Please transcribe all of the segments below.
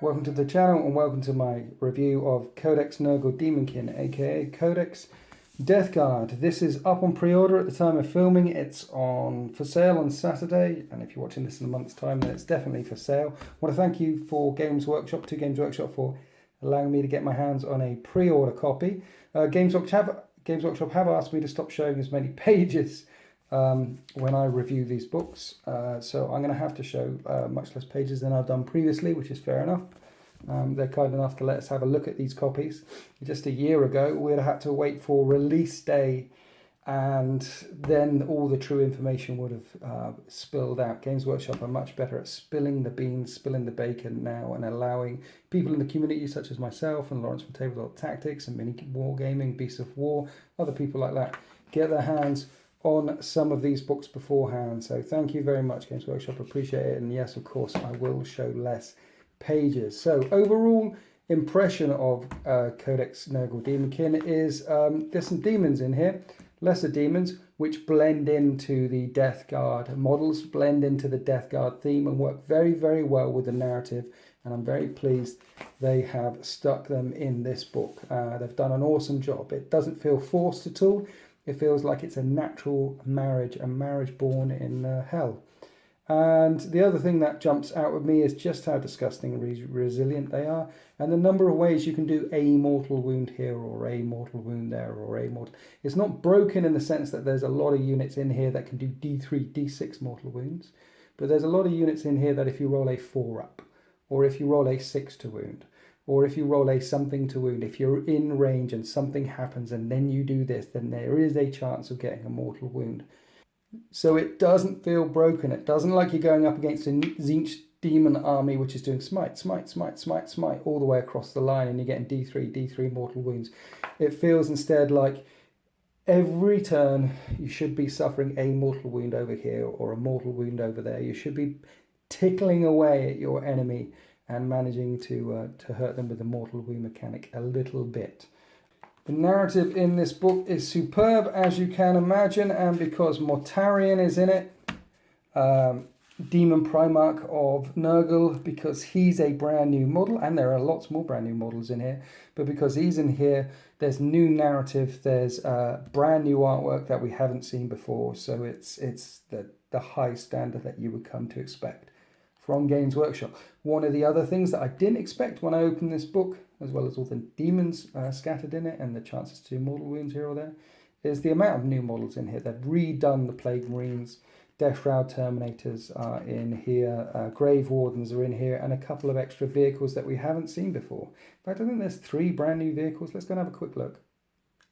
Welcome to the channel and welcome to my review of Codex Demonkin, aka Codex Death Guard. This is up on pre-order at the time of filming. It's for sale on Saturday, and if you're watching this in a month's time, then it's definitely for sale. I want to thank you for Games Workshop, Games Workshop, for allowing me to get my hands on a pre-order copy. Games Workshop have asked me to stop showing as many pages when I review these books, so I'm going to have to show much less pages than I've done previously, which is fair enough. They're kind enough to let us have a look at these copies. Just a year ago, we'd have had to wait for release day, and then all the true information would have spilled out. Games Workshop are much better at spilling the beans, spilling the bacon now, and allowing people in the community, such as myself and Lawrence from Tabletop Tactics and Mini Wargaming, Beasts of War, other people like that, get their hands on some of these books beforehand. So thank you very much, Games Workshop, appreciate it. And yes, of course, I will show less pages. So overall impression of Codex Demonkin is there's some demons in here, lesser demons, which blend into the Death Guard models, blend into the Death Guard theme, and work very, very well with the narrative. And I'm very pleased they have stuck them in this book. They've done an awesome job. It doesn't feel forced at all. It feels like it's a natural marriage, a marriage born in hell. And the other thing that jumps out at me is just how disgusting and resilient they are, and the number of ways you can do a mortal wound here or a mortal wound there or a mortal. It's not broken in the sense that there's a lot of units in here that can do D3, D6 mortal wounds, but there's a lot of units in here that if you roll a 4 up, or if you roll a 6 to wound, or if you roll a something to wound, if you're in range and something happens and then you do this, then there is a chance of getting a mortal wound. So it doesn't feel broken. It doesn't like you're going up against a Tzeentch demon army which is doing smite, smite, smite, smite, smite all the way across the line and you're getting D3 mortal wounds. It feels instead like every turn you should be suffering a mortal wound over here or a mortal wound over there. You should be tickling away at your enemy and managing to hurt them with the mortal wound mechanic a little bit. The narrative in this book is superb, as you can imagine, and because Aryan is in it, Demon Primarch of Nurgle, because he's a brand new model, and there are lots more brand new models in here, but because he's in here, there's new narrative, there's brand new artwork that we haven't seen before, so it's the high standard that you would come to expect from Games Workshop. One of the other things that I didn't expect when I opened this book, as well as all the demons scattered in it and the chances to do mortal wounds here or there, is the amount of new models in here. They've redone the Plague Marines, Death Shroud Terminators are in here, Grave Wardens are in here, and a couple of extra vehicles that we haven't seen before. In fact, I think there's 3 brand new vehicles. Let's go and have a quick look.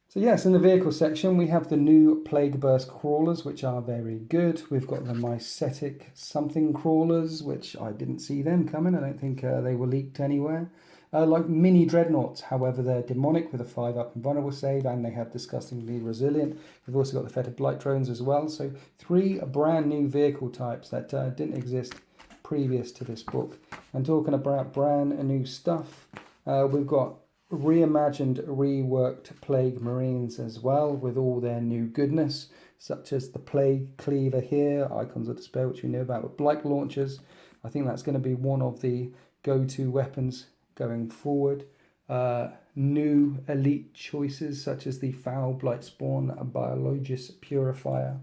So yes, in the vehicle section, we have the new Plague Burst Crawlers, which are very good. We've got the Mycetic something crawlers, which I didn't see them coming. I don't think they were leaked anywhere. Like mini dreadnoughts, however, they're demonic with a 5-up and vulnerable save, and they have disgustingly resilient. We've also got the Fetid Blight drones as well. So 3 brand new vehicle types that didn't exist previous to this book. And talking about brand new stuff, we've got reimagined, reworked Plague Marines as well, with all their new goodness, such as the Plague Cleaver here, Icons of Despair, which we know about, with Blight Launchers. I think that's going to be one of the go-to weapons going forward. New elite choices, such as the Foul Blight Spawn, a Biologist Purifier,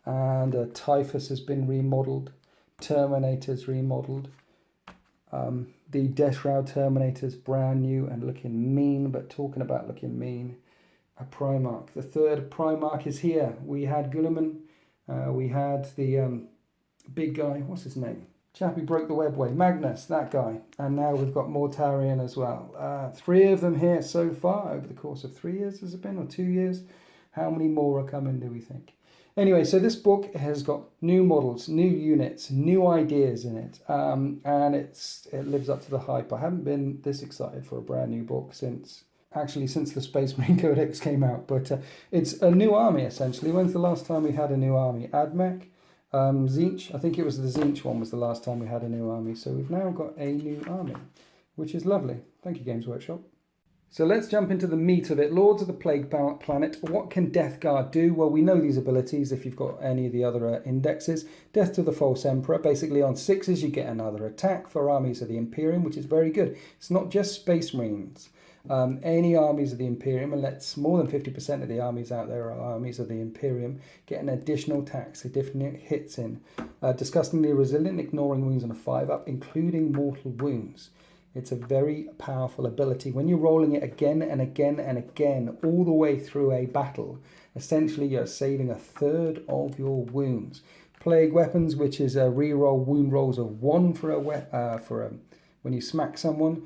and Typhus has been remodeled, Terminators remodeled. The Death Shroud Terminators, brand new and looking mean, but talking about looking mean, a Primarch. The 3rd Primarch is here. We had Guilliman, we had the big guy, what's his name? Chap who broke the webway, Magnus, that guy. And now we've got Aryan as well. 3 of them here so far, over the course of 3 years has it been, or 2 years? How many more are coming, do we think? Anyway, so this book has got new models, new units, new ideas in it, and it lives up to the hype. I haven't been this excited for a brand new book since the Space Marine Codex came out, but it's a new army, essentially. When's the last time we had a new army? Admech, Tzeentch, I think it was the Tzeentch one was the last time we had a new army, so we've now got a new army, which is lovely. Thank you, Games Workshop. So let's jump into the meat of it. Lords of the Plague Planet. What can Death Guard do? Well, we know these abilities if you've got any of the other indexes. Death to the False Emperor. Basically on 6s you get another attack for armies of the Imperium, which is very good. It's not just Space Marines. Any armies of the Imperium, and let's more than 50% of the armies out there are armies of the Imperium, get an additional attack, so different hits in. Disgustingly Resilient, ignoring wounds on a 5-up, including mortal wounds. It's a very powerful ability. When you're rolling it again and again and again, all the way through a battle, essentially you're saving 1/3 of your wounds. Plague Weapons, which is a reroll wound rolls of 1 when you smack someone.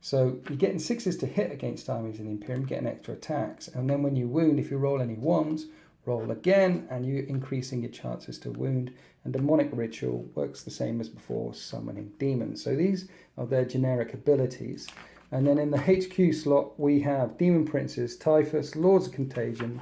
So you're getting 6s to hit against armies in the Imperium, getting extra attacks. And then when you wound, if you roll any 1s, roll again, and you're increasing your chances to wound. And Demonic Ritual works the same as before, summoning demons. So these are their generic abilities. And then in the HQ slot, we have Demon Princes, Typhus, Lords of Contagion,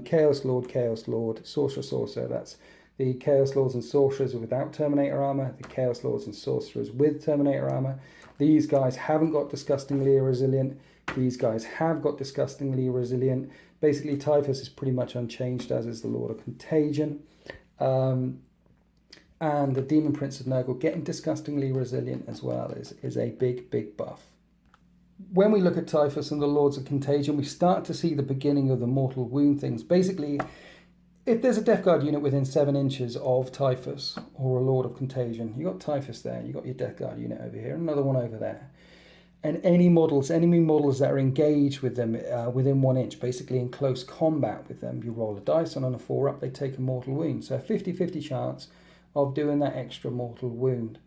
Chaos Lord, Sorcerer. That's the Chaos Lords and Sorcerers without Terminator armor, the Chaos Lords and Sorcerers with Terminator armor. These guys haven't got Disgustingly Resilient. These guys have got Disgustingly Resilient. Basically, Typhus is pretty much unchanged, as is the Lord of Contagion. And the Demon Prince of Nurgle getting Disgustingly Resilient as well is a big, big buff. When we look at Typhus and the Lords of Contagion, we start to see the beginning of the mortal wound things. Basically, if there's a Death Guard unit within 7 inches of Typhus or a Lord of Contagion, you got Typhus there, you got your Death Guard unit over here, another one over there. And enemy models that are engaged with them within 1 inch, basically in close combat with them, you roll a dice, and on a 4-up they take a mortal wound. So a 50-50 chance of doing that extra mortal wound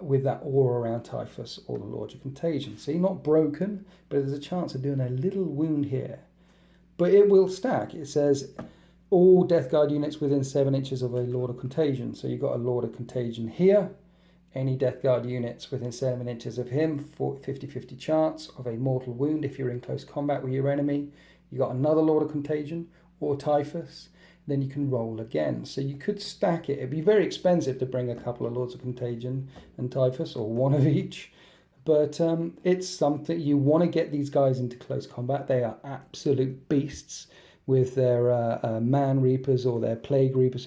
with that aura around Typhus or the Lord of Contagion. See, not broken, but there's a chance of doing a little wound here. But it will stack. It says all Death Guard units within 7 inches of a Lord of Contagion. So you've got a Lord of Contagion here. Any Death Guard units within 7 inches of him, 50-50 chance of a mortal wound if you're in close combat with your enemy. You got another Lord of Contagion or Typhus, then you can roll again. So you could stack it. It'd be very expensive to bring a couple of Lords of Contagion and Typhus, or one of each. But it's something, you want to get these guys into close combat. They are absolute beasts with their Man Reapers or their Plague Reapers.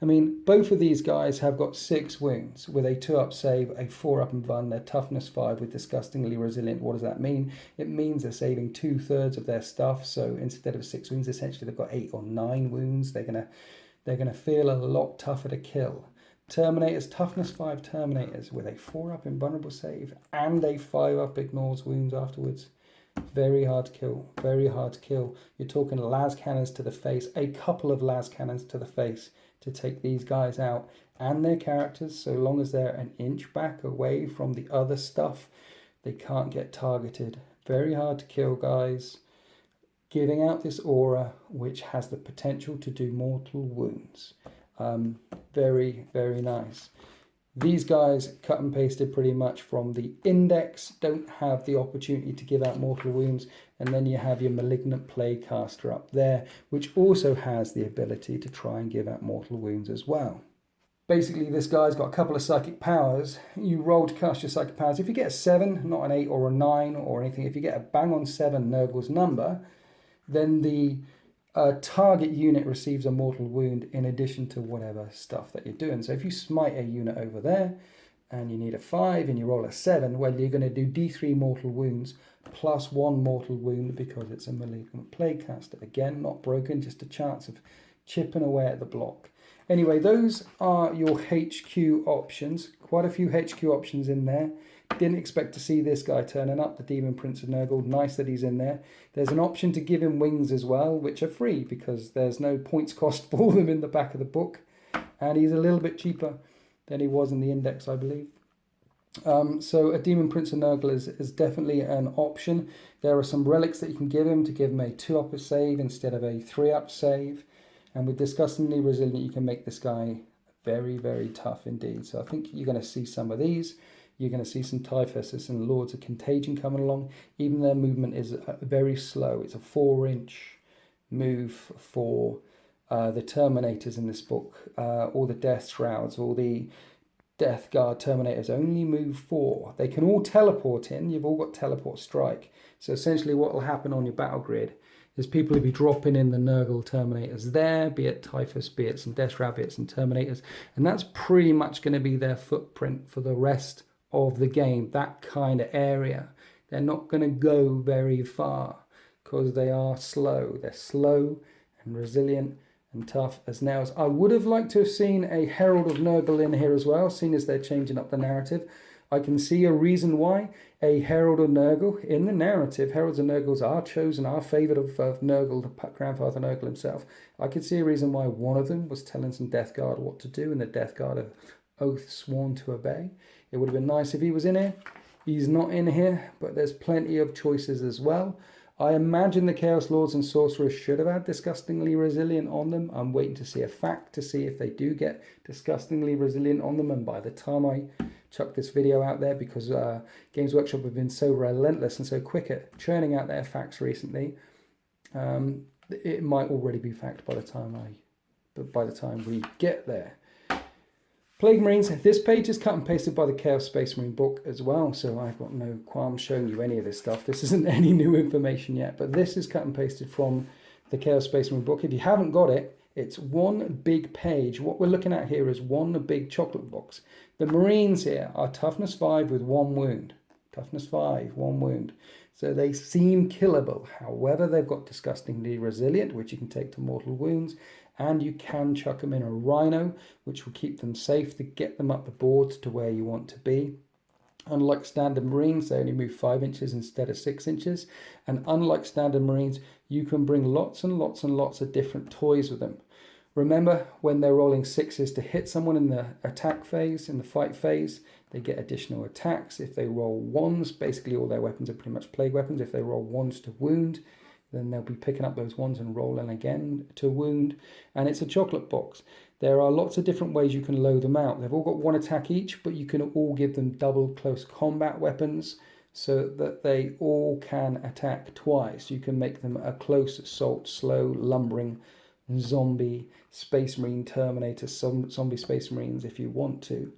I mean, both of these guys have got 6 wounds with a 2-up save, a 4-up and Bun, their toughness 5 with Disgustingly Resilient. What does that mean? It means they're saving 2/3 of their stuff. So instead of 6 wounds, essentially they've got 8 or 9 wounds. They're gonna feel a lot tougher to kill. Terminators, toughness 5 Terminators with a 4-up invulnerable save and a 5-up ignores wounds afterwards. Very hard to kill, very hard to kill. You're talking las cannons to the face, a couple of las cannons to the face to take these guys out and their characters. So long as they're an inch back away from the other stuff, they can't get targeted. Very hard to kill, guys. Giving out this aura, which has the potential to do mortal wounds. Very, very nice. These guys, cut and pasted pretty much from the index, don't have the opportunity to give out mortal wounds. And then you have your Malignant Plague Caster up there, which also has the ability to try and give out mortal wounds as well. Basically, this guy's got a couple of psychic powers. You roll to cast your psychic powers. If you get a 7, not an 8 or a 9 or anything, if you get a bang on 7, Nurgle's number, then the target unit receives a mortal wound in addition to whatever stuff that you're doing. So if you smite a unit over there and you need a 5 and you roll a 7, well, you're going to do D3 mortal wounds plus 1 mortal wound because it's a Malignant Plague Caster. Again, not broken, just a chance of chipping away at the block. Anyway, those are your HQ options. Quite a few HQ options in there. Didn't expect to see this guy turning up, the Demon Prince of Nurgle. Nice that he's in there. There's an option to give him wings as well, which are free because there's no points cost for them in the back of the book. And he's a little bit cheaper than he was in the index, I believe. So a Demon Prince of Nurgle is definitely an option. There are some relics that you can give him to give him a 2-up save instead of a 3-up save. And with Disgustingly Resilient, you can make this guy very, very tough indeed. So I think you're going to see some of these. You're going to see some Typhus and Lords of Contagion coming along. Even their movement is very slow. It's a 4-inch move for the Terminators in this book. All the Death Shrouds, all the Death Guard Terminators only move 4. They can all teleport in. You've all got teleport strike. So essentially what will happen on your battle grid is people will be dropping in the Nurgle Terminators there, be it Typhus, be it some Death Rabbits and Terminators. And that's pretty much going to be their footprint for the rest of the game, that kind of area. They're not going to go very far because they are slow. They're slow and resilient and tough as nails. I would have liked to have seen a Herald of Nurgle in here as well, seeing as they're changing up the narrative. I can see a reason why a Herald of Nurgle in the narrative, Heralds of Nurgles are chosen, are favoured of Nurgle, the grandfather Nurgle himself. I could see a reason why one of them was telling some Death Guard what to do, and the Death Guard have oath sworn to obey. It would have been nice if he was in here. He's not in here, but there's plenty of choices as well. I imagine the Chaos Lords and Sorcerers should have had Disgustingly Resilient on them. I'm waiting to see a fact to see if they do get Disgustingly Resilient on them. And by the time I chuck this video out there, because Games Workshop have been so relentless and so quick at churning out their facts recently, it might already be fact by the time we get there. Plague Marines, this page is cut and pasted by the Chaos Space Marine book as well, so I've got no qualms showing you any of this stuff. This isn't any new information yet, but this is cut and pasted from the Chaos Space Marine book. If you haven't got it, it's one big page. What we're looking at here is one big chocolate box. The Marines here are toughness 5 with 1 wound. Toughness 5, 1 wound. So they seem killable. However, they've got Disgustingly Resilient, which you can take to mortal wounds. And you can chuck them in a Rhino, which will keep them safe to get them up the board to where you want to be. Unlike standard Marines, they only move 5 inches instead of 6 inches. And unlike standard Marines, you can bring lots and lots and lots of different toys with them. Remember, when they're rolling 6s to hit someone in the attack phase, in the fight phase, they get additional attacks. If they roll 1s, basically all their weapons are pretty much plague weapons. If they roll 1s to wound, then they'll be picking up those 1s and rolling again to wound. And it's a chocolate box. There are lots of different ways you can load them out. They've all got 1 attack each, but you can all give them double close combat weapons so that they all can attack twice. You can make them a close assault, slow, lumbering, zombie, Space Marine, Terminator, zombie Space Marines if you want to.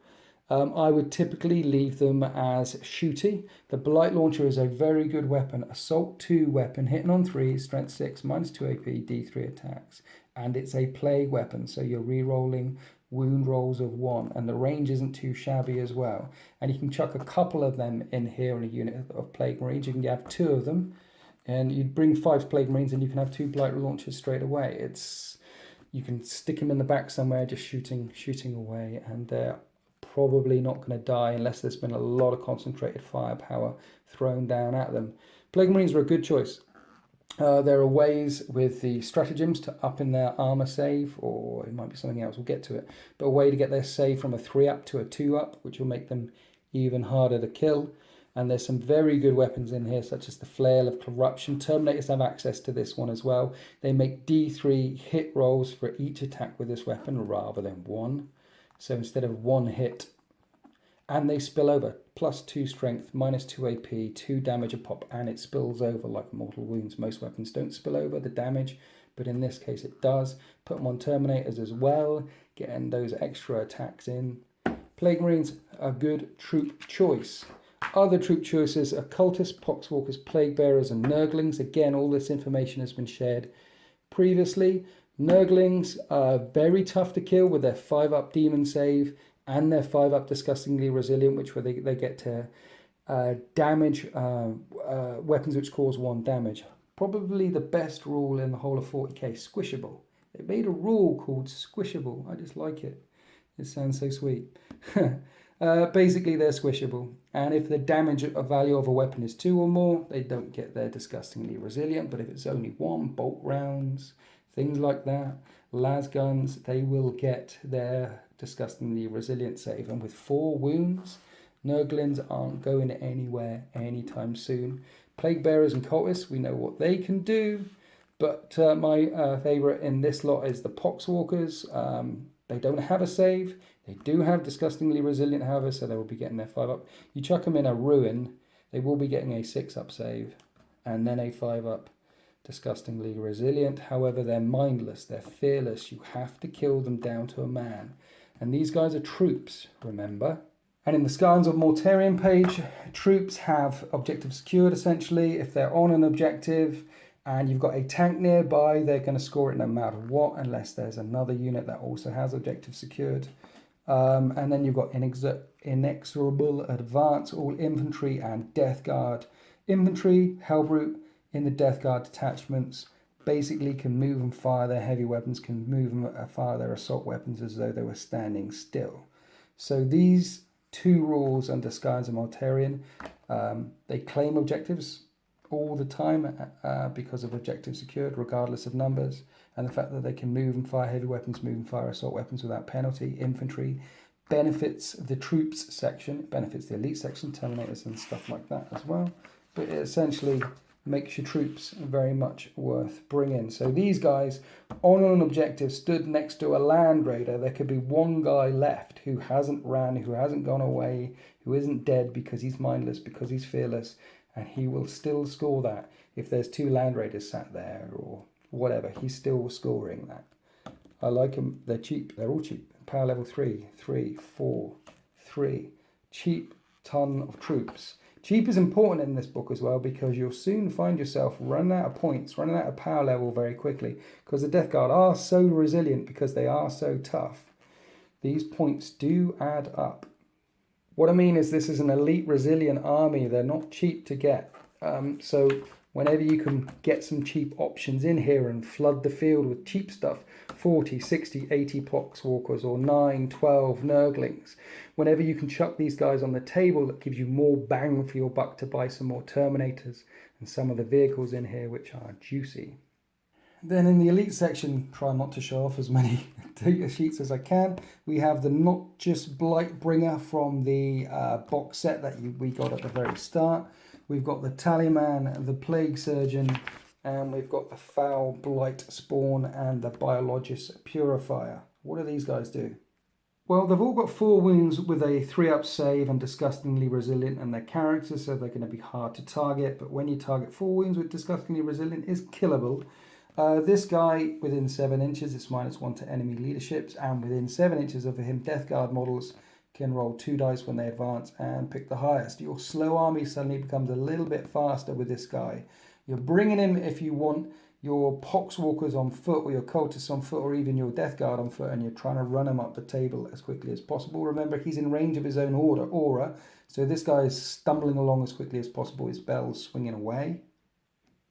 I would typically leave them as shooty. The Blight Launcher is a very good weapon. Assault 2 weapon, hitting on 3, strength 6, -2 AP, D3 attacks. And it's a plague weapon, so you're re-rolling wound rolls of 1. And the range isn't too shabby as well. And you can chuck a couple of them in here in a unit of Plague Marines. You can have 2 of them. And you'd bring 5 Plague Marines and you can have 2 Blight Launchers straight away. You can stick them in the back somewhere, just shooting away. And they're probably not going to die unless there's been a lot of concentrated firepower thrown down at them. Plague Marines are a good choice. There are ways with the Stratagems to up in their armor save, or it might be something else, we'll get to it, but a way to get their save from a 3 up to a 2 up, which will make them even harder to kill. And there's some very good weapons in here, such as the Flail of Corruption. Terminators have access to this one as well. They make D3 hit rolls for each attack with this weapon rather than 1. So instead of 1 hit, and they spill over, +2 strength, -2 AP, 2 damage a pop, and it spills over like mortal wounds. Most weapons don't spill over the damage, but in this case it does. Put them on Terminators as well, getting those extra attacks in. Plague Marines are a good troop choice. Other troop choices are Cultists, Poxwalkers, Plague Bearers, and Nurglings. Again, all this information has been shared previously. Nurglings are very tough to kill with their 5-up demon save and their 5-up Disgustingly Resilient, which they get to damage weapons which cause 1 damage. Probably the best rule in the whole of 40k, Squishable. They made a rule called Squishable. I just like it. It sounds so sweet. Basically, they're squishable. And if the damage value of a weapon is 2 or more, they don't get their Disgustingly Resilient. But if it's only 1, bolt rounds, things like that, las guns, they will get their Disgustingly Resilient save. And with 4 wounds, Nurglings aren't going anywhere anytime soon. Plague Bearers and Cultists, we know what they can do. But my favourite in this lot is the Poxwalkers. They don't have a save. They do have Disgustingly Resilient, however, so they will be getting their 5-up. You chuck them in a Ruin, they will be getting a 6-up save, and then a 5-up Disgustingly Resilient. However, they're mindless, they're fearless. You have to kill them down to a man. And these guys are troops, remember? And in the Scars of Mortarion page, troops have objective secured essentially. If they're on an objective and you've got a tank nearby, they're going to score it no matter what, unless there's another unit that also has objective secured. And then you've got inexorable advance, all infantry and Death Guard. Infantry, Hellbrute in the Death Guard detachments basically can move and fire their heavy weapons, can move and fire their assault weapons as though they were standing still. So these two rules under Scars of Mortarion, they claim objectives all the time because of objective secured, regardless of numbers, and the fact that they can move and fire heavy weapons, move and fire assault weapons without penalty. Infantry benefits the troops section, benefits the elite section, Terminators and stuff like that as well, but it essentially makes your troops very much worth bringing. So these guys on an objective stood next to a land raider. There could be one guy left who hasn't ran, who hasn't gone away, who isn't dead because he's mindless, because he's fearless, and he will still score that. If there's two land raiders sat there or whatever, he's still scoring that. I like them. They're cheap. They're all cheap. Power level 3, 3, 4, 3. Cheap ton of troops. Cheap is important in this book as well, because you'll soon find yourself running out of points, running out of power level very quickly, because the Death Guard are so resilient, because they are so tough. These points do add up. What I mean is this is an elite resilient army. They're not cheap to get. So whenever you can get some cheap options in here and flood the field with cheap stuff, 40, 60, 80 Poxwalkers or 9, 12 Nurglings, whenever you can chuck these guys on the table, that gives you more bang for your buck to buy some more Terminators and some of the vehicles in here, which are juicy. Then in the elite section, try not to show off as many data sheets as I can. We have the Not Just Blightbringer from the box set that we got at the very start. We've got the Tallyman, the Plague Surgeon, and we've got the Foul Blight Spawn and the Biologist Purifier. What do these guys do? Well, they've all got 4 wounds with a 3-up save and disgustingly resilient in their characters, so they're going to be hard to target. But when you target 4 wounds with disgustingly resilient, is killable. This guy, within 7 inches, it's -1 to enemy leaderships, and within 7 inches of him, Death Guard models can roll 2 dice when they advance and pick the highest. Your slow army suddenly becomes a little bit faster with this guy. You're bringing him if you want your Poxwalkers on foot, or your Cultists on foot, or even your Death Guard on foot, and you're trying to run him up the table as quickly as possible. Remember, he's in range of his own aura, so this guy is stumbling along as quickly as possible, his bells swinging away.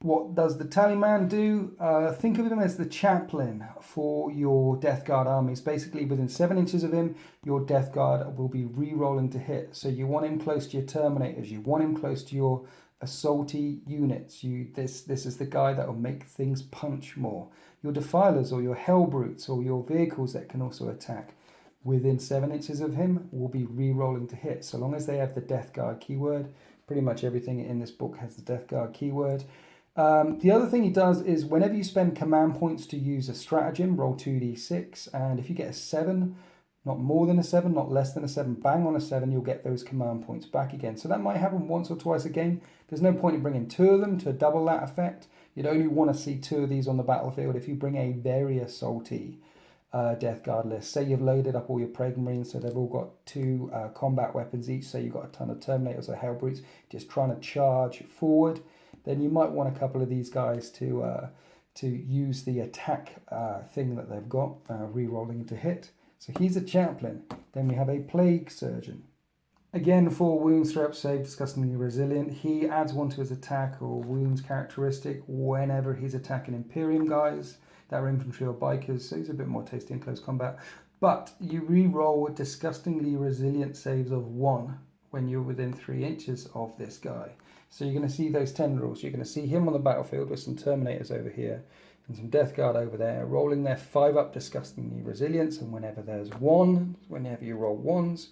What does the Tallyman do? Think of him as the chaplain for your Death Guard armies. Basically, within 7 inches of him, your Death Guard will be re-rolling to hit. So you want him close to your Terminators. You want him close to your assaulty units. This is the guy that will make things punch more. Your Defilers or your Hellbrutes or your vehicles that can also attack within 7 inches of him will be re-rolling to hit. So long as they have the Death Guard keyword. Pretty much everything in this book has the Death Guard keyword. The other thing he does is whenever you spend command points to use a stratagem, roll 2d6, and if you get a 7, not more than a 7, not less than a 7, bang on a 7, you'll get those command points back again. So that might happen once or twice a game. There's no point in bringing 2 of them to double that effect. You'd only want to see 2 of these on the battlefield if you bring a very assaulty Death Guard list. Say you've loaded up all your Prague Marines, so they've all got 2 combat weapons each. Say you've got a ton of Terminators or Hellbrutes just trying to charge forward. Then you might want a couple of these guys to use the attack thing that they've got, re-rolling to hit. So he's a chaplain. Then we have a Plague Surgeon. Again, 4 wounds, 3-up save, disgustingly resilient. He adds 1 to his attack or wounds characteristic whenever he's attacking Imperium guys that are infantry or bikers, so he's a bit more tasty in close combat. But you re-roll disgustingly resilient saves of 1 when you're within 3 inches of this guy. So you're going to see those tendrils. You're going to see him on the battlefield with some Terminators over here and some Death Guard over there, rolling their 5-up disgustingly resilience. And whenever there's 1, whenever you roll 1s,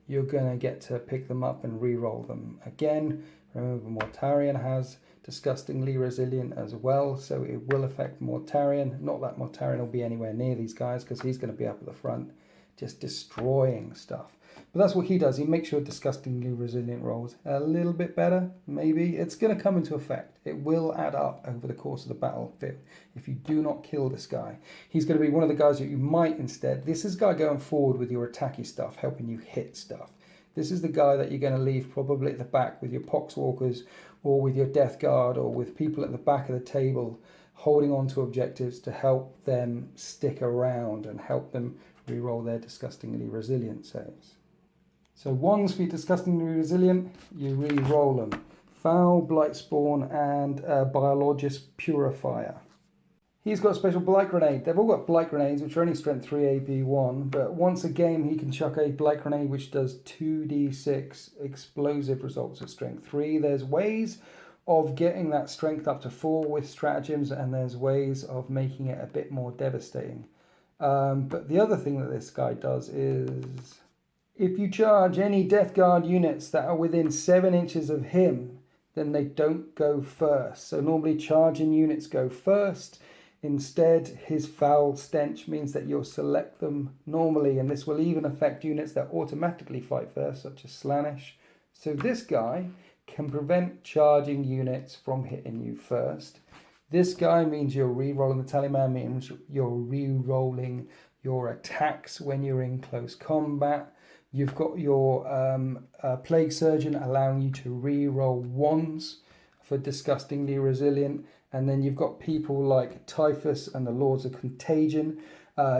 you're going to get to pick them up and re-roll them again. Remember, Mortarion has disgustingly resilient as well, so it will affect Mortarion. Not that Mortarion will be anywhere near these guys, because he's going to be up at the front just destroying stuff. But that's what he does. He makes your disgustingly resilient rolls a little bit better, maybe. It's going to come into effect. It will add up over the course of the battlefield if you do not kill this guy. He's going to be one of the guys that you might instead... This is the guy going forward with your attacky stuff, helping you hit stuff. This is the guy that you're going to leave probably at the back with your Poxwalkers or with your Death Guard or with people at the back of the table holding on to objectives to help them stick around and help them reroll their disgustingly resilient saves. So ones for your disgustingly resilient, you re-roll them. Foul, Blight Spawn, and Biologist Purifier. He's got a special Blight Grenade. They've all got Blight Grenades, which are only strength 3 AB1, but once a game he can chuck a Blight Grenade which does 2d6 explosive results at strength 3. There's ways of getting that strength up to 4 with stratagems, and there's ways of making it a bit more devastating. But the other thing that this guy does is... If you charge any Death Guard units that are within 7 inches of him, then they don't go first. So normally charging units go first. Instead, his foul stench means that you'll select them normally, and this will even affect units that automatically fight first, such as Slaanesh. So this guy can prevent charging units from hitting you first. This guy means you're re-rolling the Talisman, means you're re-rolling your attacks when you're in close combat. You've got your Plague Surgeon allowing you to re-roll wands for disgustingly resilient. And then you've got people like Typhus and the Lords of Contagion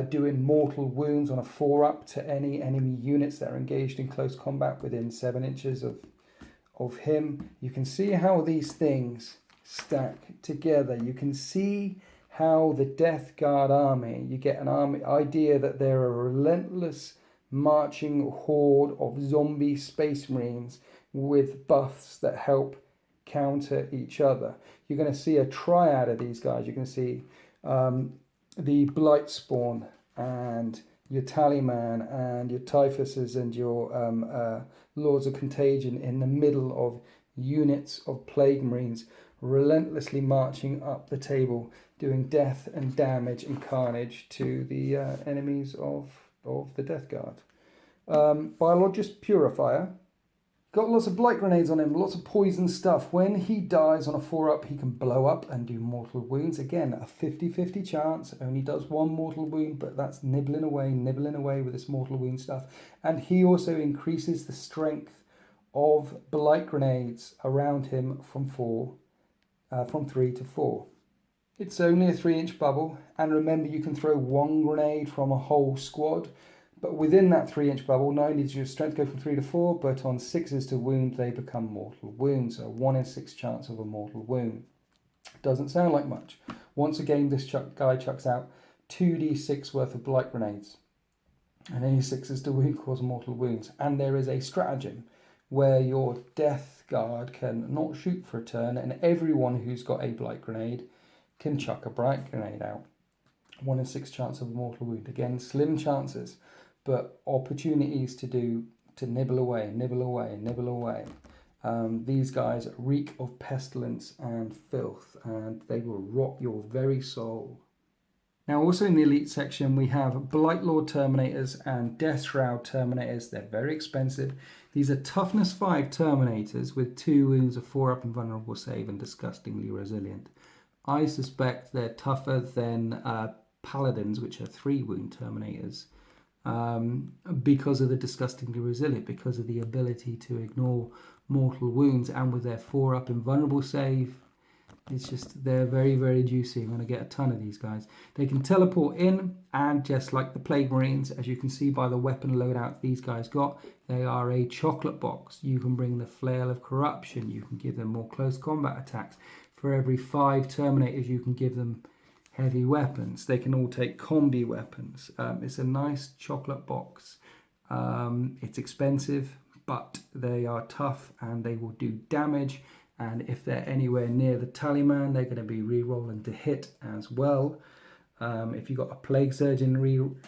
doing mortal wounds on a 4-up to any enemy units that are engaged in close combat within 7 inches of him. You can see how these things stack together. You can see how the Death Guard army, you get an army idea that they're a relentless marching horde of zombie space marines with buffs that help counter each other. You're going to see a triad of these guys. You're going to see the Blight Spawn and your Talisman and your Typhuses and your Lords of Contagion in the middle of units of Plague Marines relentlessly marching up the table, doing death and damage and carnage to the enemies of the Death Guard. Biologist Purifier. Got lots of Blight Grenades on him, lots of poison stuff. When he dies on a 4-up, he can blow up and do mortal wounds. Again, a 50-50 chance. Only does 1 mortal wound, but that's nibbling away with this mortal wound stuff. And he also increases the strength of Blight Grenades around him from 3 to 4. It's only a 3-inch bubble, and remember you can throw 1 grenade from a whole squad. But within that 3-inch bubble, not only does your strength go from 3 to 4, but on 6s to wound, they become mortal wounds. So 1 in 6 chance of a mortal wound. Doesn't sound like much. Once a game, this guy chucks out 2d6 worth of Blight Grenades. And any 6s to wound cause mortal wounds. And there is a stratagem where your Death Guard can not shoot for a turn, and everyone who's got a Blight Grenade can chuck a Blight Grenade out. 1 in 6 chance of a mortal wound. Again, slim chances, but opportunities to nibble away. These guys reek of pestilence and filth, and they will rot your very soul. Now, also in the elite section, we have Blight Lord Terminators and Death Shroud Terminators. They're very expensive. These are toughness 5 Terminators with 2 wounds, a 4-up invulnerable save, and disgustingly resilient. I suspect they're tougher than Paladins, which are 3 wound Terminators, because of the disgustingly resilient, because of the ability to ignore mortal wounds, and with their 4-up invulnerable save, it's just, they're very, very juicy. I'm going to get a ton of these guys. They can teleport in, and just like the Plague Marines, as you can see by the weapon loadout these guys got, they are a chocolate box. You can bring the Flail of Corruption, you can give them more close combat attacks. For every 5 Terminators, you can give them heavy weapons. They can all take combi weapons. It's a nice chocolate box. It's expensive, but they are tough and they will do damage. And if they're anywhere near the Talisman, they're going to be re-rolling to hit as well. If you've got a Plague Surgeon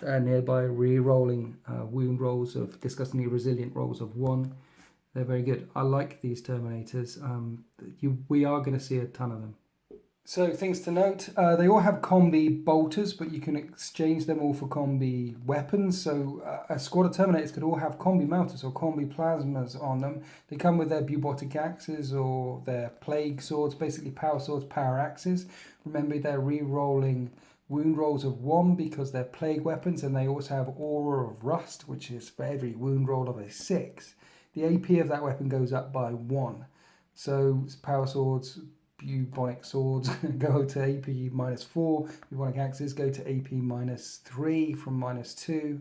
nearby, re-rolling wound rolls of disgustingly resilient rolls of 1. They're very good. I like these Terminators. We are going to see a ton of them. So things to note, they all have combi bolters, but you can exchange them all for combi weapons. So a squad of Terminators could all have combi melters or combi plasmas on them. They come with their bubotic axes or their plague swords, basically power swords, power axes. Remember, they're re-rolling wound rolls of 1 because they're plague weapons, and they also have aura of rust, which is for every wound roll of a 6. The AP of that weapon goes up by 1. So power swords, bubonic swords go to AP -4, bubonic axes go to AP -3 from -2.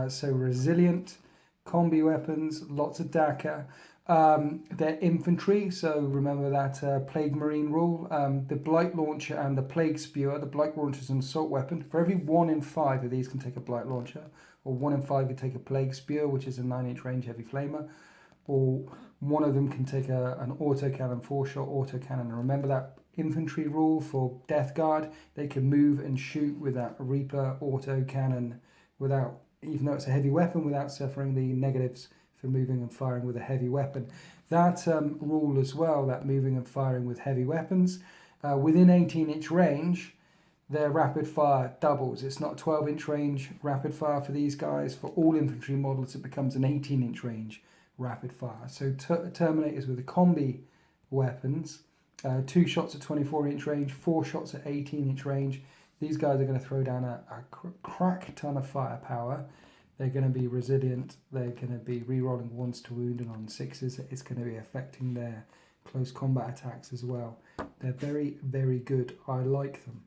So resilient, combi weapons, lots of DACA. They're infantry, so remember that Plague Marine rule. The Blight Launcher and the Plague Spewer. The Blight Launcher is an assault weapon. For every 1 in 5 of these can take a Blight Launcher, or 1 in 5 can take a Plague Spewer, which is a 9-inch range heavy flamer, or one of them can take an autocannon, 4-shot autocannon. And remember that infantry rule for Death Guard, they can move and shoot with that Reaper autocannon without, even though it's a heavy weapon, without suffering the negatives for moving and firing with a heavy weapon. That rule as well, that moving and firing with heavy weapons, within 18-inch range, their rapid fire doubles. It's not 12-inch range rapid fire for these guys. For all infantry models, it becomes an 18-inch range rapid fire. So Terminators with the combi weapons, 2 shots at 24-inch range, 4 shots at 18-inch range. These guys are going to throw down a crack ton of firepower. They're going to be resilient. They're going to be re-rolling 1s to wound, and on 6s it's going to be affecting their close combat attacks as well. They're very, very good. I like them.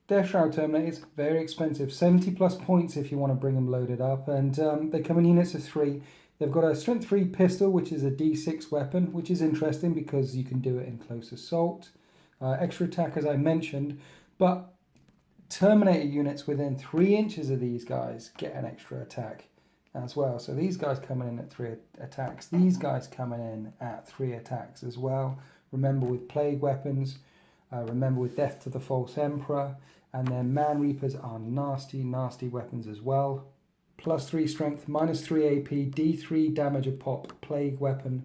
Death Shroud Terminators, very expensive. 70 plus points if you want to bring them loaded up, and they come in units of 3. They've got a strength 3 pistol, which is a D6 weapon, which is interesting because you can do it in close assault. Extra attack, as I mentioned, but Terminator units within 3 inches of these guys get an extra attack as well. So these guys coming in at 3 attacks. These guys coming in at 3 attacks as well. Remember with plague weapons. Remember with Death to the False Emperor. And then Man Reapers are nasty, nasty weapons as well. +3 strength, -3 AP, D3 damage a pop, plague weapon,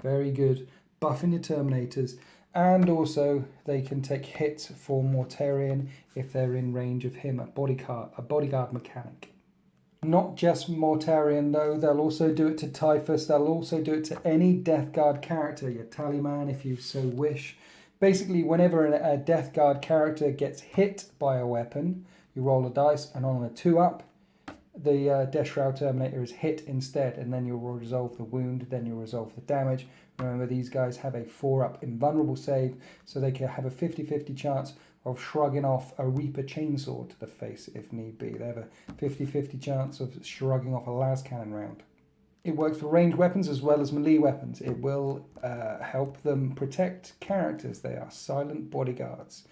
very good. Buffing your Terminators, and also they can take hits for Mortarion if they're in range of him, a bodyguard mechanic. Not just Mortarion though, they'll also do it to Typhus, they'll also do it to any Death Guard character, your Tallyman if you so wish. Basically, whenever a Death Guard character gets hit by a weapon, you roll a dice, and on a 2-up, the Death Shroud Terminator is hit instead, and then you'll resolve the wound, then you'll resolve the damage. Remember, these guys have a 4-up invulnerable save, so they can have a 50-50 chance of shrugging off a Reaper chainsaw to the face if need be. They have a 50-50 chance of shrugging off a las cannon round. It works for ranged weapons as well as melee weapons. It will help them protect characters. They are silent bodyguards.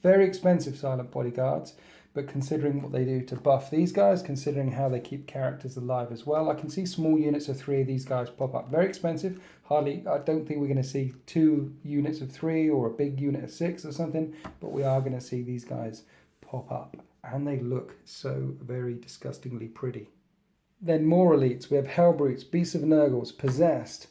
Very expensive silent bodyguards, but considering what they do to buff these guys, considering how they keep characters alive as well, I can see small units of 3 of these guys pop up. Very expensive. I don't think we're going to see 2 units of 3 or a big unit of 6 or something, but we are going to see these guys pop up. And they look so very disgustingly pretty. Then more elites. We have Hellbrutes, Beasts of Nurgles, Possessed.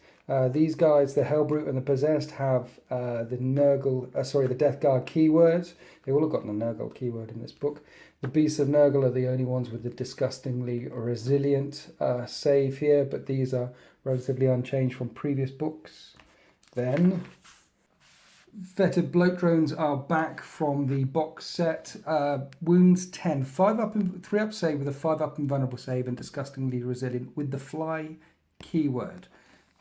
These guys, the Hellbrute and the Possessed, have the Death Guard keywords. They all have got the Nurgle keyword in this book. The Beasts of Nurgle are the only ones with the disgustingly resilient save here, but these are relatively unchanged from previous books. Then, Fetid Bloat Drones are back from the box set. Wounds 10, 3-up save with a 5-up invulnerable save, and disgustingly resilient with the Fly keyword.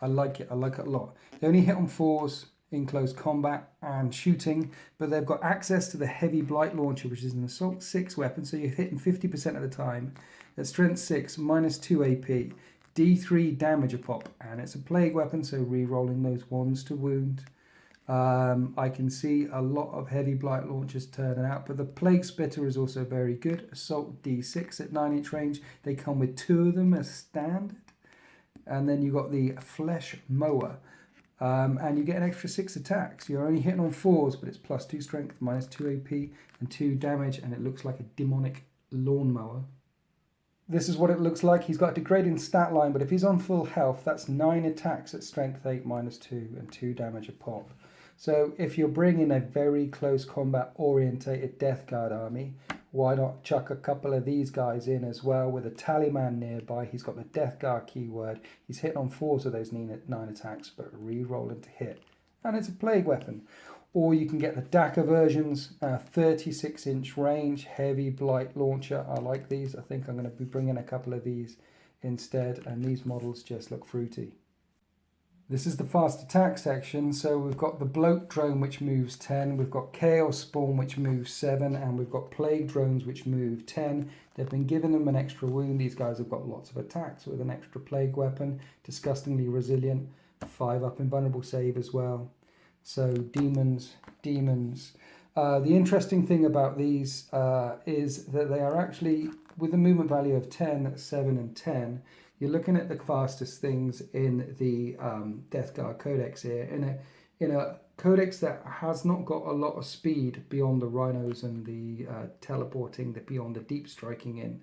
I like it a lot. They only hit on 4s in close combat and shooting, but they've got access to the heavy Blight Launcher, which is an Assault 6 weapon, so you're hitting 50% of the time. At Strength 6, -2 AP, D3 damage a pop, and it's a plague weapon, so re-rolling those 1s to wound. I can see a lot of heavy Blight Launchers turning out, but the Plague Spitter is also very good. Assault D6 at 9-inch range. They come with 2 of them as standard. And then you've got the Flesh Mower. And you get an extra 6 attacks. You're only hitting on 4s, but it's +2 strength, -2 AP, and 2 damage, and it looks like a demonic lawnmower. This is what it looks like. He's got a degrading stat line, but if he's on full health, that's 9 attacks at strength 8, -2, and 2 damage a pop. So if you're bringing a very close combat orientated Death Guard army, why not chuck a couple of these guys in as well with a Tallyman nearby? He's got the Death Guard keyword. He's hitting on 4 of those 9 attacks, but re-rolling to hit. And it's a plague weapon. Or you can get the DACA versions, 36-inch range, heavy Blight Launcher. I like these. I think I'm going to be bringing a couple of these instead, and these models just look fruity. This is the fast attack section, so we've got the Bloat Drone which moves 10, we've got Chaos Spawn which moves 7, and we've got Plague Drones which move 10. They've been giving them an extra wound. These guys have got lots of attacks with an extra plague weapon, disgustingly resilient, 5-up invulnerable save as well. So demons. The interesting thing about these is that they are actually, with a movement value of 10, 7 and 10, you're looking at the fastest things in the Death Guard Codex here. In a Codex that has not got a lot of speed beyond the Rhinos and the teleporting, beyond the deep striking in,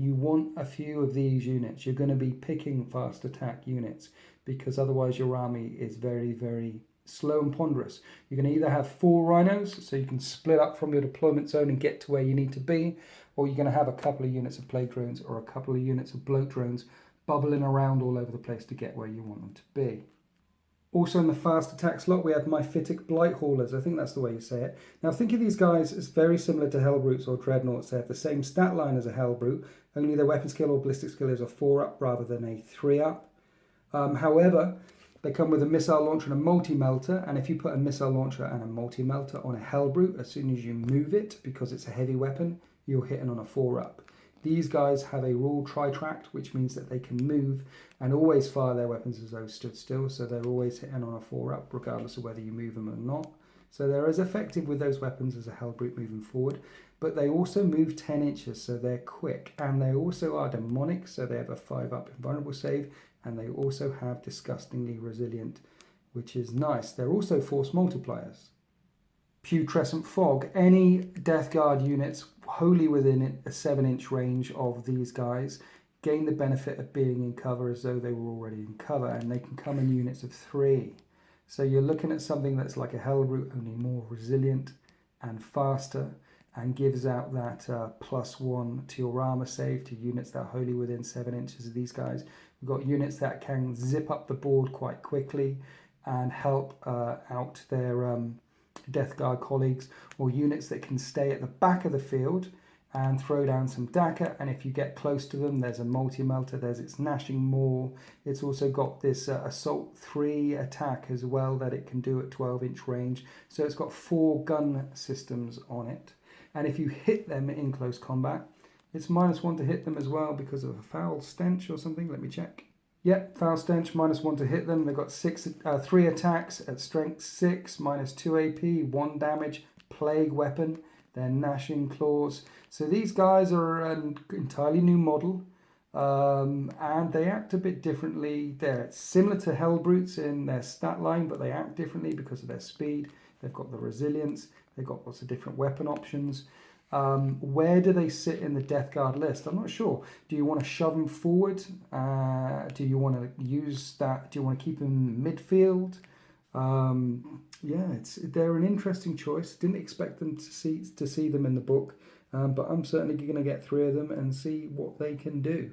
you want a few of these units. You're going to be picking fast attack units because otherwise your army is very, very slow and ponderous. You can either have 4 Rhinos, so you can split up from your deployment zone and get to where you need to be, or you're going to have a couple of units of Plague Drones or a couple of units of Bloat Drones bubbling around all over the place to get where you want them to be. Also in the fast attack slot, we have Myphitic Blight Haulers. I think that's the way you say it. Now think of these guys as very similar to Hellbrutes or Dreadnoughts. They have the same stat line as a Hellbrute, only their weapon skill or ballistic skill is a 4-up rather than a 3-up. However, they come with a missile launcher and a multi-melter, and if you put a missile launcher and a multi-melter on a Hellbrute, as soon as you move it, because it's a heavy weapon, you're hitting on a 4-up. These guys have a rule tritract, which means that they can move and always fire their weapons as though stood still, so they're always hitting on a 4-up, regardless of whether you move them or not. So they're as effective with those weapons as a Hellbrute moving forward, but they also move 10 inches, so they're quick, and they also are demonic, so they have a 5-up invulnerable save, and they also have disgustingly resilient, which is nice. They're also force multipliers. Putrescent Fog. Any Death Guard units wholly within a 7-inch range of these guys gain the benefit of being in cover as though they were already in cover, and they can come in units of 3. So you're looking at something that's like a Hellbrute, only more resilient and faster, and gives out that +1 to your armor save to units that are wholly within 7 inches of these guys. We've got units that can zip up the board quite quickly and help out their Death Guard colleagues, or units that can stay at the back of the field and throw down some DACA, and if you get close to them, there's a multi-melter, there's its Gnashing Maw. It's also got this Assault 3 attack as well that it can do at 12-inch range. So it's got 4 gun systems on it. And if you hit them in close combat, it's -1 to hit them as well because of a foul stench or something. Let me check. Yep, foul stench, -1 to hit them. They've got 3 attacks at strength 6, -2 AP, 1 damage, plague weapon. They're gnashing claws. So these guys are an entirely new model, and they act a bit differently. They're similar to Hellbrutes in their stat line, but they act differently because of their speed. They've got the resilience. They've got lots of different weapon options. Where do they sit in the Death Guard list? I'm not sure. Do you want to shove them forward? Do you want to use that? Do you want to keep them midfield? Yeah, they're an interesting choice. Didn't expect them to see them in the book, but I'm certainly going to get 3 of them and see what they can do.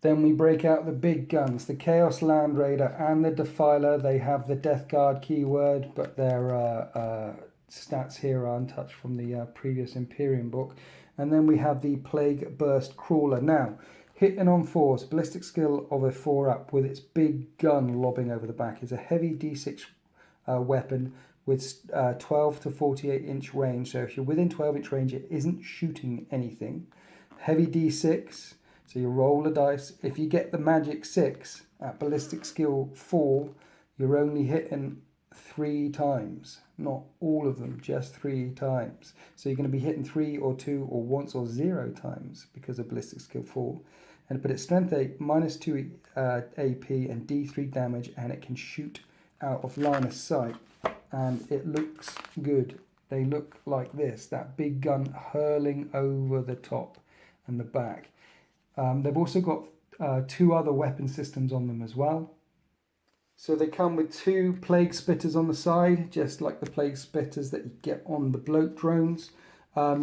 Then we break out the big guns, the Chaos Land Raider and the Defiler. They have the Death Guard keyword, but their stats here are untouched from the previous Imperium book. And then we have the Plague Burst Crawler. Now, hitting on 4s, ballistic skill of a 4-up with its big gun lobbing over the back, is a heavy D6 weapon with 12 to 48-inch range. So if you're within 12-inch range, it isn't shooting anything. Heavy D6, so you roll a dice. If you get the magic 6 at ballistic skill 4, you're only hitting 3 times. Not all of them, just 3 times. So you're going to be hitting 3 or 2 or once or 0 times because of ballistic skill 4. But it's strength 8, -2 AP and D3 damage, and it can shoot out of line of sight. And it looks good. They look like this, that big gun hurling over the top and the back. They've also got 2 other weapon systems on them as well. So they come with 2 plague spitters on the side, just like the plague spitters that you get on the bloat drones.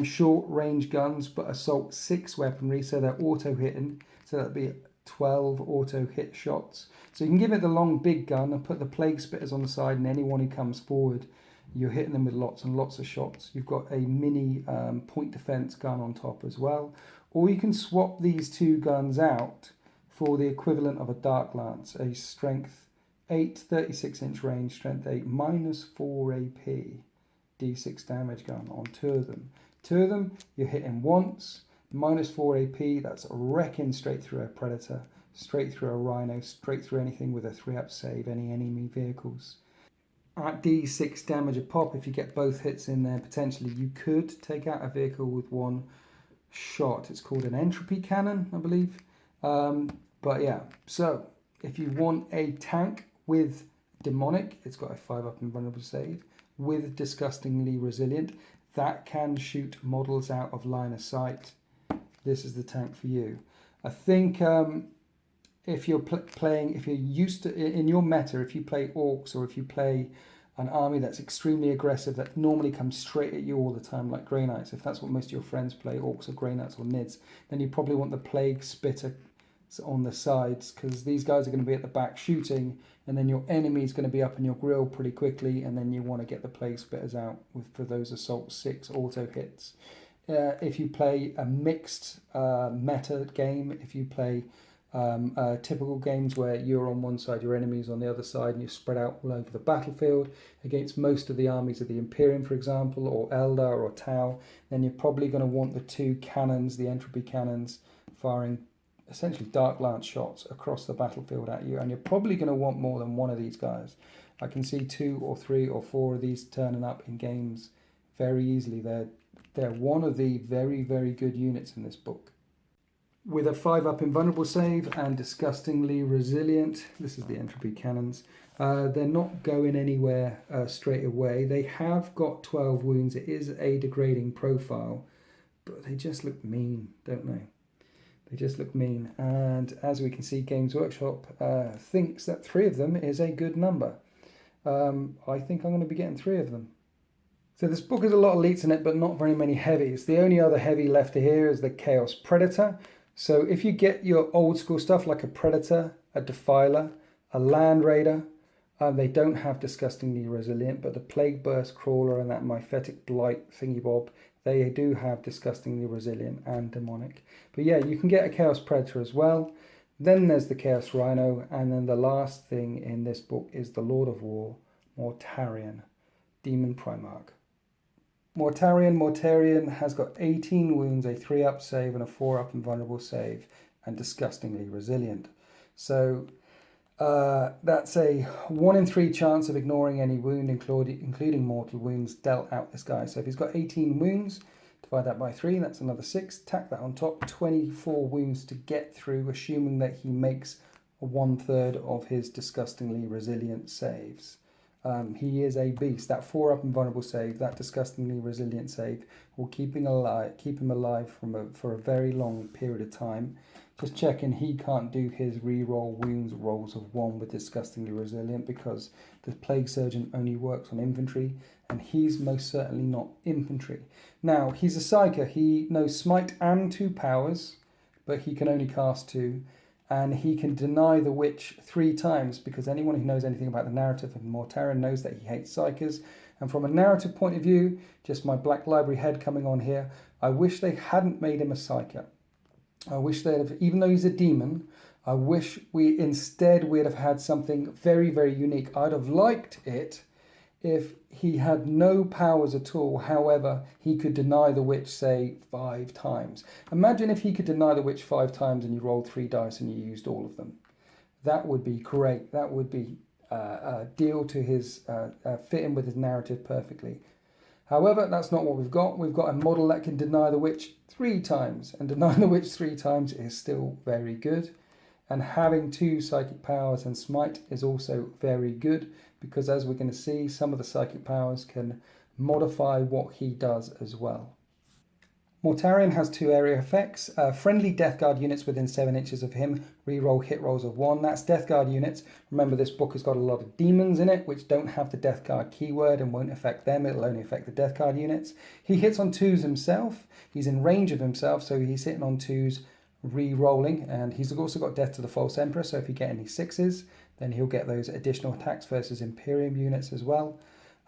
Short range guns, but assault 6 weaponry, so they're auto hitting. So that'd be 12 auto hit shots. So you can give it the long big gun and put the plague spitters on the side, and anyone who comes forward, you're hitting them with lots and lots of shots. You've got a mini point defense gun on top as well. Or you can swap these 2 guns out for the equivalent of a Dark Lance, a strength 8, 36-inch range, strength 8, -4 AP, D6 damage gun on 2 of them. 2 of them, you're hitting once, -4 AP, that's wrecking straight through a Predator, straight through a Rhino, straight through anything with a 3-up save, any enemy vehicles. At D6 damage a pop, if you get both hits in there, potentially you could take out a vehicle with 1 shot. It's called an Entropy Cannon, I believe. But yeah, so if you want a tank with Demonic, it's got a 5-up invulnerable save, with Disgustingly Resilient, that can shoot models out of line of sight. This is the tank for you. I think if you're playing, if you're used to, in your meta, if you play orcs or if you play an army that's extremely aggressive, that normally comes straight at you all the time, like Grey Knights, if that's what most of your friends play, orcs or Grey Knights or Nids, then you probably want the Plague Spitter on the sides, because these guys are going to be at the back shooting, and then your enemy is going to be up in your grill pretty quickly, and then you want to get the Plague Spitters out for those Assault 6 auto hits. If you play a mixed meta game, if you play typical games where you're on one side, your enemy's on the other side, and you're spread out all over the battlefield against most of the armies of the Imperium, for example, or Eldar or Tau, then you're probably going to want the 2 cannons, the Entropy Cannons, firing essentially Dark Lance shots across the battlefield at you, and you're probably going to want more than 1 of these guys. I can see 2 or 3 or 4 of these turning up in games very easily. They're one of the very, very good units in this book. With a 5-up invulnerable save and Disgustingly Resilient, this is the Entropy Cannons, they're not going anywhere straight away. They have got 12 wounds. It is a degrading profile, but they just look mean, don't they? They just look mean. And as we can see, Games Workshop thinks that 3 of them is a good number. I think I'm going to be getting 3 of them. So this book has a lot of elites in it, but not very many heavies. The only other heavy left here is the Chaos Predator. So if you get your old school stuff like a Predator, a Defiler, a Land Raider, they don't have Disgustingly Resilient, but the Plague Burst Crawler and that Myphetic Blight thingy bob, they do have Disgustingly Resilient and Demonic. But yeah, you can get a Chaos Predator as well. Then there's the Chaos Rhino, and then the last thing in this book is the Lord of War, Mortarion, Demon Primarch. Mortarion has got 18 wounds, a 3-up save and a 4-up invulnerable save, and Disgustingly Resilient. So that's a 1 in 3 chance of ignoring any wound, including mortal wounds, dealt out this guy. So if he's got 18 wounds, divide that by 3, that's another 6. Tack that on top, 24 wounds to get through, assuming that he makes 1/3 of his Disgustingly Resilient saves. He is a beast. That 4-up invulnerable save, that Disgustingly Resilient save, will keep him alive for a very long period of time. Just checking he can't do his reroll wounds rolls of 1 with Disgustingly Resilient, because the Plague Surgeon only works on infantry, and he's most certainly not infantry. Now, he's a Psyker. He knows Smite and 2 powers, but he can only cast 2. And he can deny the Witch 3 times, because anyone who knows anything about the narrative of Mortarion knows that he hates Psykers. And from a narrative point of view, just my Black Library head coming on here, I wish they hadn't made him a Psyker. I wish they'd have, even though he's a demon, I wish we'd have had something very, very unique. I'd have liked it if he had no powers at all. However, he could deny the Witch, say, 5 times. Imagine if he could deny the Witch 5 times and you rolled 3 dice and you used all of them. That would be great. That would be a deal to his, fit in with his narrative perfectly. However, that's not what we've got. We've got a model that can deny the Witch 3 times, and denying the Witch 3 times is still very good. And having 2 psychic powers and Smite is also very good, because as we're going to see, some of the psychic powers can modify what he does as well. Mortarion has 2 area effects. Friendly Death Guard units within 7 inches of him reroll hit rolls of 1. That's Death Guard units. Remember, this book has got a lot of demons in it, which don't have the Death Guard keyword and won't affect them. It'll only affect the Death Guard units. He hits on 2s himself. He's in range of himself, so he's hitting on 2s, re-rolling. And he's also got Death to the False Emperor, so if you get any 6s, then he'll get those additional attacks versus Imperium units as well.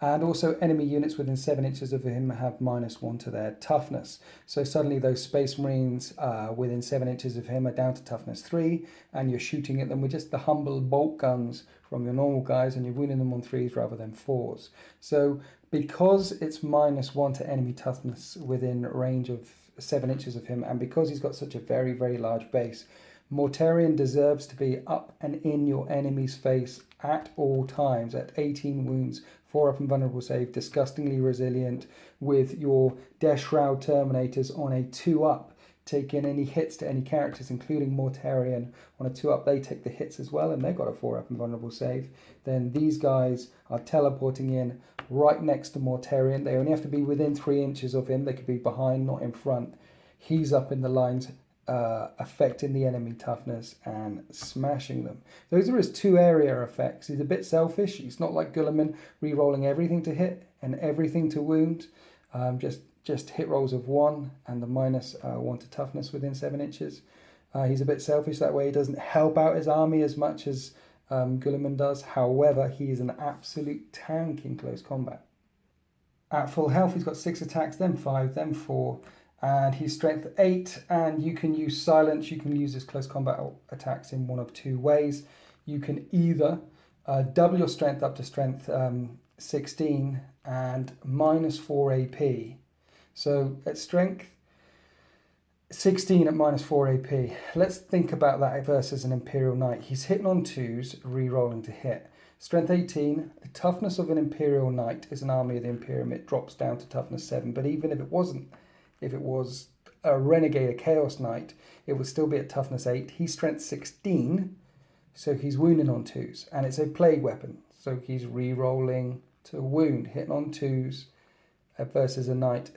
And also enemy units within 7 inches of him have -1 to their toughness. So suddenly those Space Marines within 7 inches of him are down to toughness 3, and you're shooting at them with just the humble bolt guns from your normal guys, and you're wounding them on 3s rather than 4s. So because it's -1 to enemy toughness within range of 7 inches of him, and because he's got such a very, very large base, Mortarion deserves to be up and in your enemy's face at all times at 18 wounds, 4 up and vulnerable save, disgustingly resilient with your Death Shroud Terminators on a 2 up, taking any hits to any characters, including Mortarion on a 2 up. They take the hits as well, and they've got a 4 up and vulnerable save. Then these guys are teleporting in right next to Mortarion. They only have to be within 3 inches of him. They could be behind, not in front. He's up in the lines, affecting the enemy toughness and smashing them. Those are his 2 area effects. He's a bit selfish. He's not like Guilliman, re-rolling everything to hit and everything to wound. Just hit rolls of 1 and the -1 to toughness within 7 inches. He's a bit selfish that way. He doesn't help out his army as much as Guilliman does. However, he is an absolute tank in close combat. At full health, he's got 6 attacks, then 5, then 4. And he's strength 8, and you can use silence. You can use his close combat attacks in one of 2 ways. You can either double your strength up to strength 16 and -4 AP. So at strength 16 at -4 AP. Let's think about that versus an Imperial Knight. He's hitting on 2s, re-rolling to hit. Strength 18, the toughness of an Imperial Knight is an army of the Imperium. It drops down to toughness 7, but even if it wasn't, if it was a Renegade, a Chaos Knight, it would still be at toughness 8. He's strength 16, so he's wounding on 2s. And it's a plague weapon, so he's re-rolling to wound, hitting on 2s versus a Knight,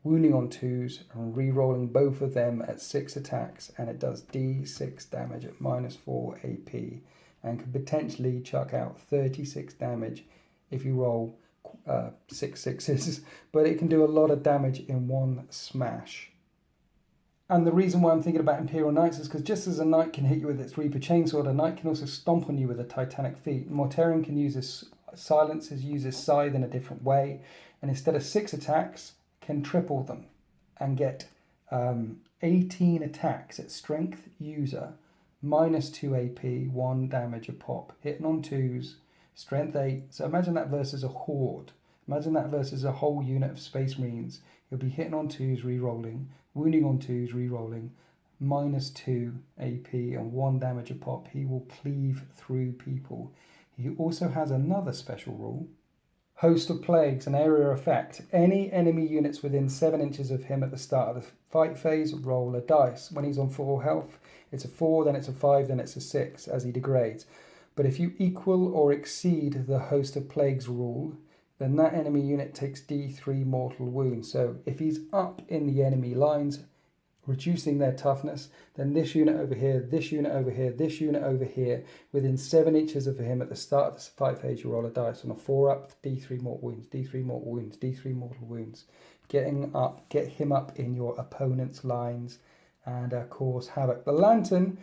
wounding on 2s, and re-rolling both of them at 6 attacks. And it does D6 damage at -4 AP, and could potentially chuck out 36 damage if you roll 6 6s, but it can do a lot of damage in one smash. And the reason why I'm thinking about Imperial Knights is because just as a Knight can hit you with its Reaper Chainsword, a Knight can also stomp on you with a Titanic Feet. Mortarion can use his silences, use his Scythe in a different way, and instead of 6 attacks, can triple them and get 18 attacks at strength user, -2 AP, 1 damage a pop, hitting on 2s, strength 8. So imagine that versus a horde. Imagine that versus a whole unit of Space Marines. He'll be hitting on 2s, re-rolling, wounding on 2s, re-rolling, -2 AP and 1 damage a pop. He will cleave through people. He also has another special rule. Host of Plagues, an area effect. Any enemy units within 7 inches of him at the start of the fight phase roll a dice. When he's on 4 health, it's a 4, then it's a 5, then it's a 6 as he degrades. But if you equal or exceed the Host of Plagues rule, then that enemy unit takes D3 mortal wounds. So if he's up in the enemy lines, reducing their toughness, then this unit over here, this unit over here, this unit over here, within 7 inches of him at the start of the fight phase, you roll a dice. On a 4 up, D3 mortal wounds, D3 mortal wounds, D3 mortal wounds. Get him up in your opponent's lines and cause havoc. The Lantern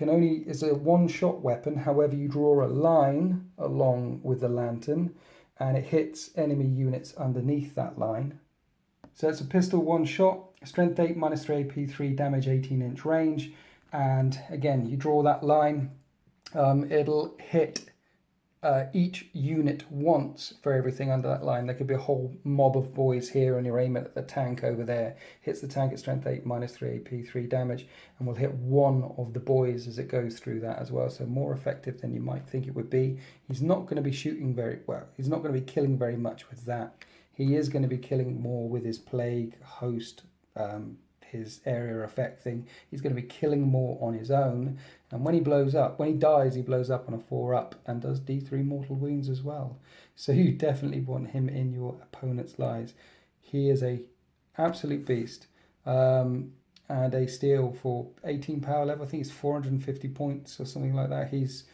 is a one-shot weapon. However, you draw a line along with the Lantern and it hits enemy units underneath that line. So it's a pistol one-shot, strength 8, -3 AP, 3 damage, 18-inch range. And again, you draw that line. It'll hit each unit once for everything under that line. There could be a whole mob of boys here and you're aiming at the tank over there. Hits the tank at strength 8, -3 AP, 3 damage, and will hit one of the boys as it goes through that as well. So more effective than you might think it would be. He's not going to be shooting very well. He's not going to be killing very much with that. He is going to be killing more with his plague host, his area effect thing. He's going to be killing more on his own. And when he blows up, when he dies, he blows up on a 4 up and does D3 mortal wounds as well. So you definitely want him in your opponent's lives. He is a Absolute beast. And a steel for 18 power level. I think it's 450 points or something like that. He's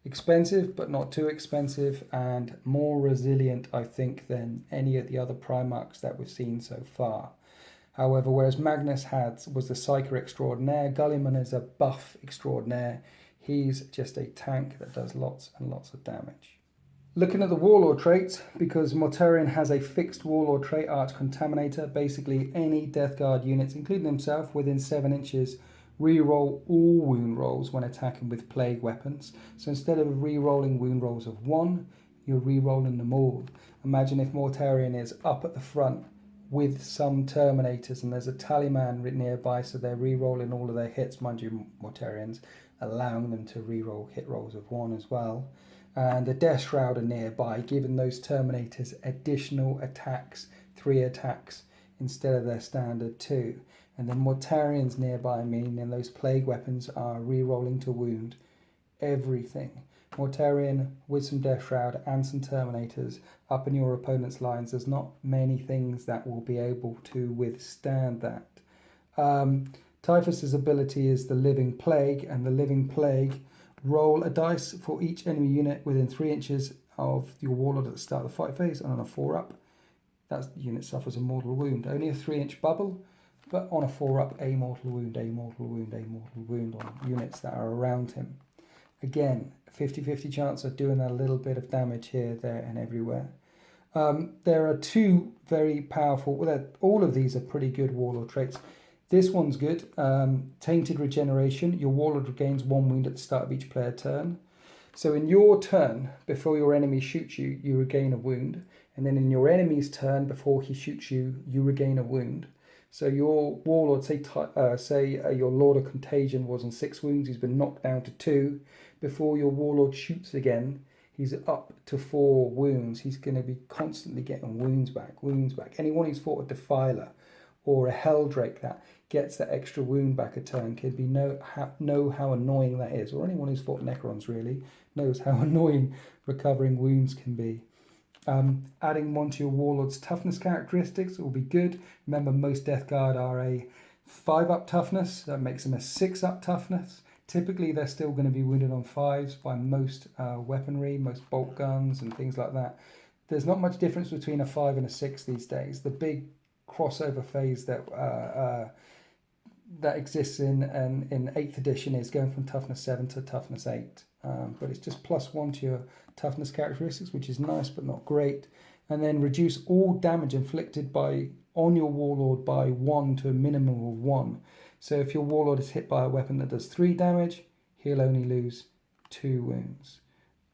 expensive, but not too expensive, and more resilient, I think, than any of the other Primarchs that we've seen so far. However, whereas Magnus was the Psyker extraordinaire, Gulliman is a buff extraordinaire. He's just a tank that does lots and lots of damage. Looking at the Warlord traits, because Mortarion has a fixed Warlord trait, Arch Contaminator, basically any Death Guard units, including himself, within 7 inches, re-roll all wound rolls when attacking with plague weapons. So instead of re-rolling wound rolls of 1, you're re-rolling them all. Imagine if Mortarion is up at the front with some Terminators and there's a Tallyman nearby, so they're re-rolling all of their hits, mind you, Mortarions, allowing them to re-roll hit rolls of 1 as well. And the Death Shrouder nearby, giving those Terminators additional attacks, 3 attacks instead of their standard 2. And then Mortarions nearby, meaning those plague weapons are re-rolling to wound everything. Mortarion with some Death Shroud and some Terminators up in your opponent's lines. There's not many things that will be able to withstand that. Typhus's ability is the Living Plague, and the Living Plague, roll a dice for each enemy unit within 3 inches of your Warlord at the start of the fight phase, and on a 4-up, that unit suffers a mortal wound. Only a 3-inch bubble, but on a 4-up, a mortal wound, a mortal wound, a mortal wound on units that are around him. Again, 50-50 chance of doing a little bit of damage here, there, and everywhere. There are 2 very powerful, well, all of these are pretty good Warlord traits. This one's good. Tainted Regeneration. Your Warlord regains 1 wound at the start of each player turn. So in your turn, before your enemy shoots you, you regain a wound. And then in your enemy's turn, before he shoots you, you regain a wound. So your Warlord, say your Lord of Contagion was on 6 wounds, he's been knocked down to 2. Before your Warlord shoots again, he's up to 4 wounds. He's going to be constantly getting wounds back. Anyone who's fought a Defiler or a Helldrake that gets that extra wound back a turn can know how annoying that is. Or anyone who's fought Necrons really knows how annoying recovering wounds can be. Adding 1 to your Warlord's toughness characteristics will be good. Remember, most Death Guard are a 5-up toughness. That makes them a 6-up toughness. Typically, they're still going to be wounded on 5s by most weaponry, most bolt guns and things like that. There's not much difference between a 5 and a 6 these days. The big crossover phase that exists in 8th edition is going from toughness 7 to toughness 8. But it's just +1 to your toughness characteristics, which is nice but not great. And then reduce all damage inflicted on your Warlord by 1 to a minimum of 1. So if your Warlord is hit by a weapon that does 3 damage, he'll only lose 2 wounds.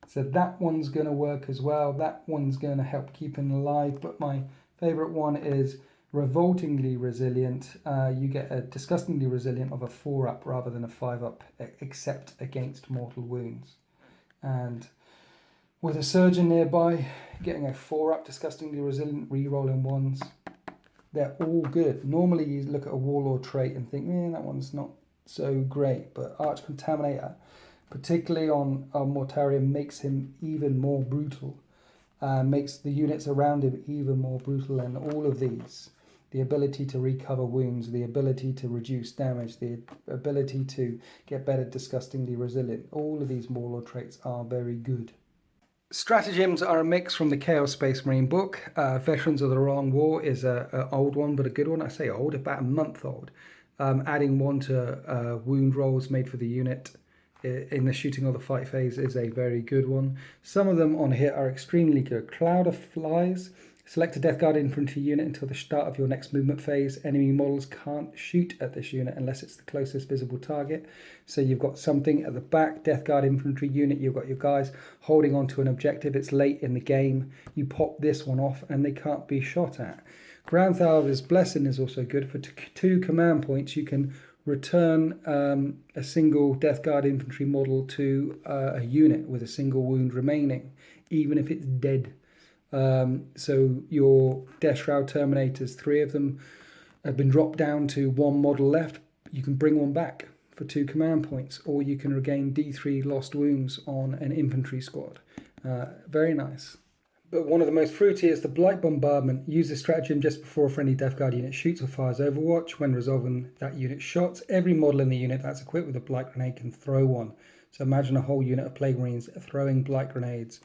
So that one's going to work as well. That one's going to help keep him alive. But my favourite one is Revoltingly Resilient. You get a Disgustingly Resilient of a 4-up rather than a 5-up, except against mortal wounds. And with a Surgeon nearby, getting a 4-up Disgustingly Resilient, re-rolling 1s, they're all good. Normally you look at a Warlord trait and think, that one's not so great. But Arch Contaminator, particularly on Mortarion, makes him even more brutal. Makes the units around him even more brutal, and all of these, the ability to recover wounds, the ability to reduce damage, the ability to get better Disgustingly Resilient, all of these Warlord traits are very good. Stratagems are a mix from the Chaos Space Marine book. Veterans of the Wrong War is an old one, but a good one. I say old, about a month old. Adding 1 to wound rolls made for the unit in the shooting or the fight phase is a very good one. Some of them on here are extremely good. Cloud of Flies. Select a Death Guard infantry unit until the start of your next movement phase. Enemy models can't shoot at this unit unless it's the closest visible target. So you've got something at the back, Death Guard infantry unit. You've got your guys holding on to an objective. It's late in the game. You pop this one off and they can't be shot at. Granthar's Blessing is also good. For 2 command points, you can return a single Death Guard infantry model to a unit with a single wound remaining, even if it's dead. So your Death Shroud Terminators, 3 of them have been dropped down to 1 model left. You can bring one back for 2 command points, or you can regain D3 lost wounds on an infantry squad. Very nice. But one of the most fruity is the Blight Bombardment. Use this stratagem just before a friendly Death Guard unit shoots or fires Overwatch. When resolving that unit's shots, every model in the unit that's equipped with a Blight Grenade can throw one. So imagine a whole unit of Plague Marines throwing Blight Grenades.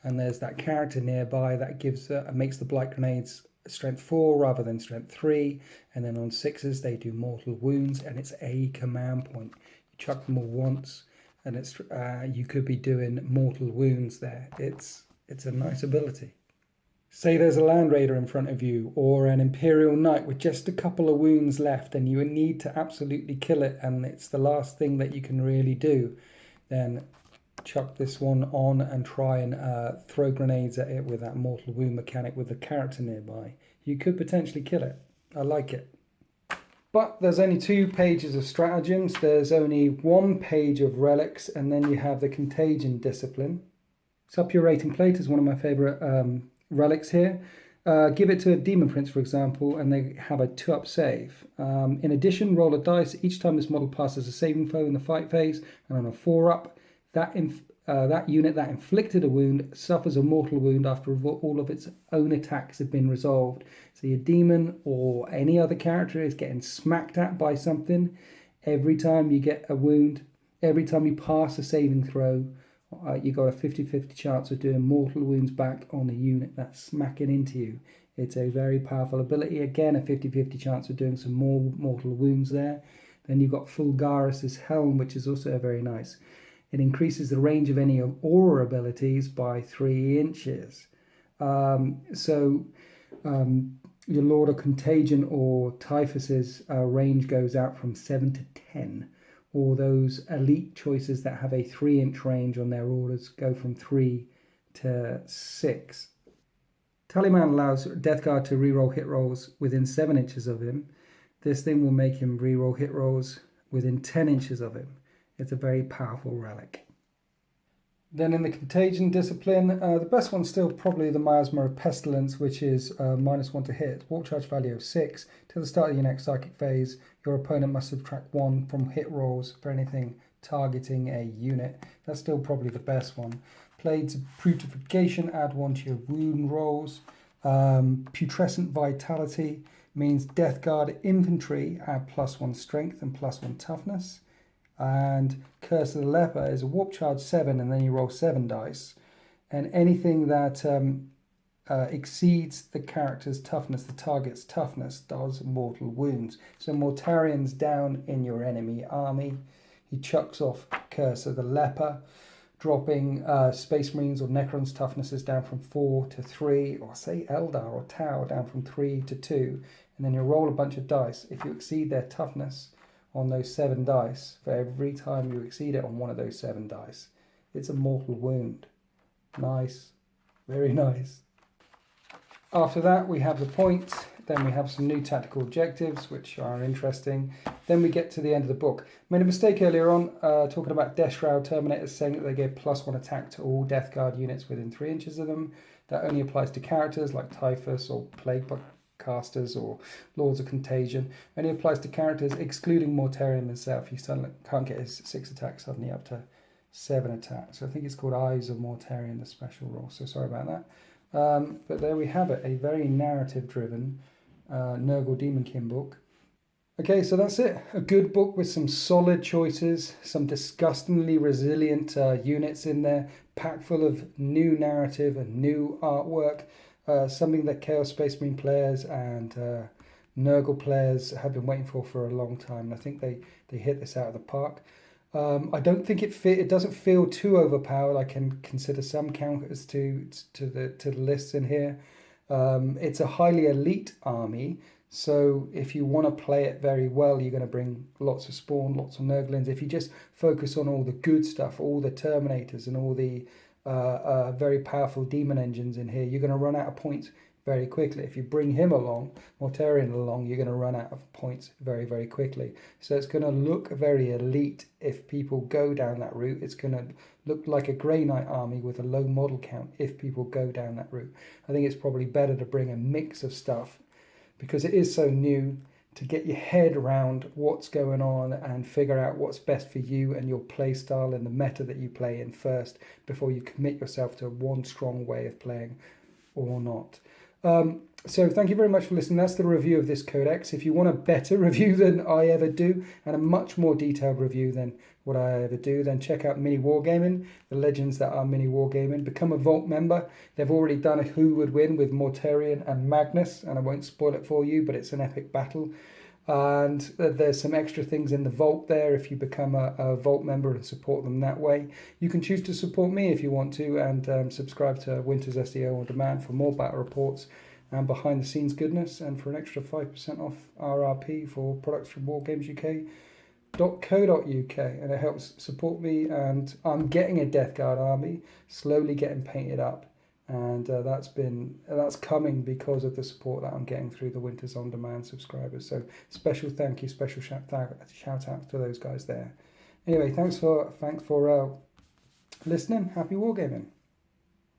And there's that character nearby that gives makes the Blight Grenades strength 4 rather than strength 3. And then on 6s they do mortal wounds, and it's a command point. You chuck them all once, and it's you could be doing mortal wounds there. It's a nice ability. Say there's a Land Raider in front of you, or an Imperial Knight with just a couple of wounds left, and you need to absolutely kill it, and it's the last thing that you can really do. Then chuck this one on and try and throw grenades at it with that mortal wound mechanic with the character nearby. You could potentially kill it. I like it. But there's only 2 pages of stratagems. There's only 1 page of relics, and then you have the contagion discipline. Suppurating Plate is one of my favourite relics here. Give it to a Demon Prince, for example, and they have a 2-up save. In addition, roll a dice each time this model passes a saving throw in the fight phase, and on a 4-up, that unit that inflicted a wound suffers a mortal wound after all of its own attacks have been resolved. So your demon or any other character is getting smacked at by something. Every time you get a wound, every time you pass a saving throw, you got a 50-50 chance of doing mortal wounds back on the unit that's smacking into you. It's a very powerful ability. Again, a 50-50 chance of doing some more mortal wounds there. Then you've got Fulgaris's Helm, which is also very nice. It increases the range of any aura abilities by 3 inches. Your Lord of Contagion or Typhus's range goes out from 7 to 10. Or those elite choices that have a 3-inch range on their orders go from 3 to 6. Tallyman allows Death Guard to reroll hit rolls within 7 inches of him. This thing will make him reroll hit rolls within 10 inches of him. It's a very powerful relic. Then in the Contagion discipline, the best one's still probably the Miasma of Pestilence, which is -1 to hit, warp charge value of 6. Till the start of your next psychic phase, your opponent must subtract 1 from hit rolls for anything targeting a unit. That's still probably the best one. Blades of Putrefaction, add 1 to your wound rolls. Putrescent Vitality means Death Guard infantry add +1 strength and +1 toughness. And Curse of the Leper is a warp charge 7, and then you roll 7 dice. And anything that exceeds the character's toughness, the target's toughness, does mortal wounds. So Mortarian's down in your enemy army. He chucks off Curse of the Leper, dropping Space Marines or Necrons' toughness is down from 4 to 3, or say Eldar or Tau down from 3 to 2. And then you roll a bunch of dice. If you exceed their toughness on those 7 dice, for every time you exceed it on one of those 7 dice, it's a mortal wound. Nice. Very nice. After that, we have the points. Then we have some new tactical objectives, which are interesting. Then we get to the end of the book. Made a mistake earlier on, talking about Death Shroud Terminators, saying that they give +1 attack to all Death Guard units within 3 inches of them. That only applies to characters like Typhus or Plague Casters or Lords of Contagion. Only applies to characters excluding Mortarian himself. He suddenly can't get his 6 attacks suddenly up to 7 attacks. So I think it's called Eyes of Mortarian, the special rule. So sorry about that. But there we have it, a very narrative-driven Nurgle Demonkin book. Okay, so that's it. A good book with some solid choices, some disgustingly resilient units in there, packed full of new narrative and new artwork. Something that Chaos Space Marine players and Nurgle players have been waiting for a long time. I think they hit this out of the park. I don't think it doesn't feel too overpowered. I can consider some counters to the lists in here. It's a highly elite army, so if you want to play it very well, you're going to bring lots of spawn, lots of Nurglings. If you just focus on all the good stuff, all the Terminators and all the very powerful demon engines in here, you're going to run out of points very quickly. If you bring him along, Mortarian along, you're going to run out of points very, very quickly. So it's going to look very elite if people go down that route. It's going to look like a Grey Knight army with a low model count if people go down that route. I think it's probably better to bring a mix of stuff because it is so new, to get your head around what's going on and figure out what's best for you and your play style and the meta that you play in first before you commit yourself to one strong way of playing. or not. So thank you very much for listening. That's the review of this codex. If you want a better review than I ever do, and a much more detailed review than what I ever do, then check out Mini Wargaming, the legends that are Mini Wargaming. Become a Vault member. They've already done a who would win with Mortarion and Magnus, and I won't spoil it for you, but it's an epic battle. And there's some extra things in the Vault there if you become a Vault member and support them that way. You can choose to support me if you want to, and subscribe to Winter's SEO On Demand for more battle reports and behind the scenes goodness, and for an extra 5% off RRP for products from wargamesuk.co.uk, and it helps support me. And I'm getting a Death Guard army, slowly getting painted up, and that's coming because of the support that I'm getting through the Winters On Demand subscribers. So special thank you, special shout out to those guys there. Anyway, thanks for listening. Happy wargaming.